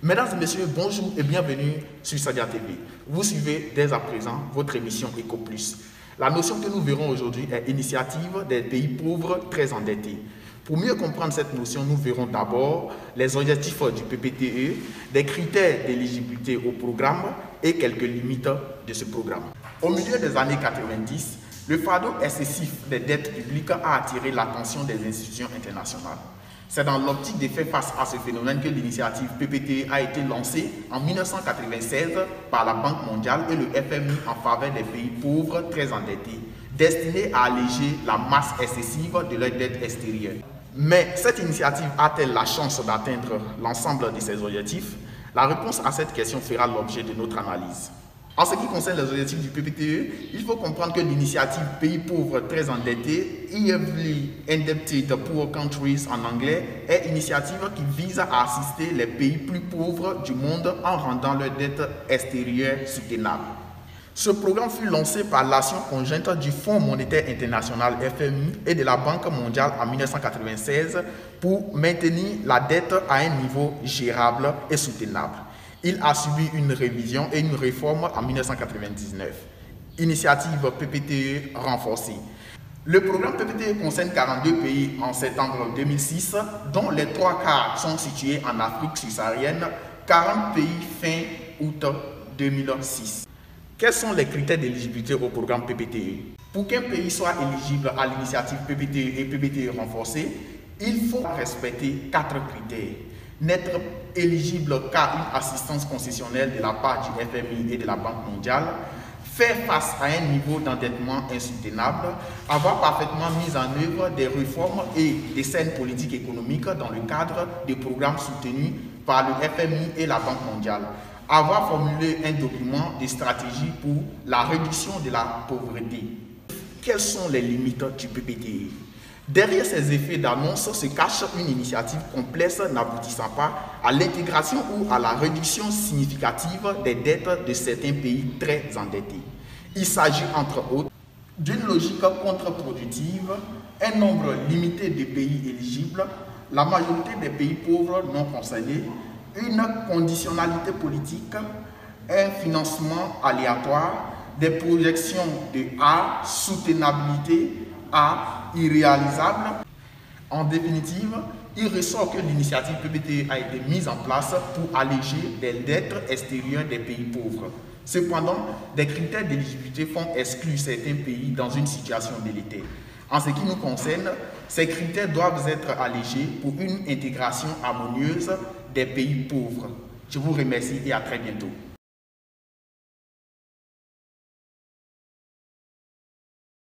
Mesdames et messieurs, bonjour et bienvenue sur Sadia TV. Vous suivez dès à présent votre émission Eco Plus. La notion que nous verrons aujourd'hui est initiative des pays pauvres très endettés. Pour mieux comprendre cette notion, nous verrons d'abord les objectifs du PPTE, des critères d'éligibilité au programme et quelques limites de ce programme. Au milieu des années 90, le fardeau excessif des dettes publiques a attiré l'attention des institutions internationales. C'est dans l'optique de faire face à ce phénomène que l'initiative PPTE a été lancée en 1996 par la Banque mondiale et le FMI en faveur des pays pauvres très endettés, destinée à alléger la masse excessive de leurs dettes extérieures. Mais cette initiative a-t-elle la chance d'atteindre l'ensemble de ses objectifs? La réponse à cette question fera l'objet de notre analyse. En ce qui concerne les objectifs du PPTE, il faut comprendre que l'initiative Pays pauvres très endettés, Heavily Indebted Poor Countries en anglais, est une initiative qui vise à assister les pays plus pauvres du monde en rendant leurs dettes extérieures soutenables. Ce programme fut lancé par l'action conjointe du Fonds monétaire international FMI et de la Banque mondiale en 1996 pour maintenir la dette à un niveau gérable et soutenable. Il a subi une révision et une réforme en 1999. Initiative PPTE renforcée. Le programme PPTE concerne 42 pays en septembre 2006, dont les 3 quarts sont situés en Afrique subsaharienne, 40 pays fin août 2006. Quels sont les critères d'éligibilité au programme PPTE? Pour qu'un pays soit éligible à l'initiative PPTE et PPTE renforcée, il faut respecter 4 critères. N'être éligible qu'à une assistance concessionnelle de la part du FMI et de la Banque mondiale, faire face à un niveau d'endettement insoutenable, avoir parfaitement mis en œuvre des réformes et des scènes politiques économiques dans le cadre des programmes soutenus par le FMI et la Banque mondiale, avoir formulé un document de stratégie pour la réduction de la pauvreté. Quelles sont les limites du PPTE? Derrière ces effets d'annonce se cache une initiative complexe n'aboutissant pas à l'intégration ou à la réduction significative des dettes de certains pays très endettés. Il s'agit entre autres d'une logique contre-productive, un nombre limité de pays éligibles, la majorité des pays pauvres non concernés, une conditionnalité politique, un financement aléatoire, des projections de A, soutenabilité, A, irréalisable. En définitive, il ressort que l'initiative PPTE a été mise en place pour alléger les dettes extérieures des pays pauvres. Cependant, des critères d'éligibilité font exclure certains pays dans une situation délétère. En ce qui nous concerne, ces critères doivent être allégés pour une intégration harmonieuse des pays pauvres. Je vous remercie et à très bientôt.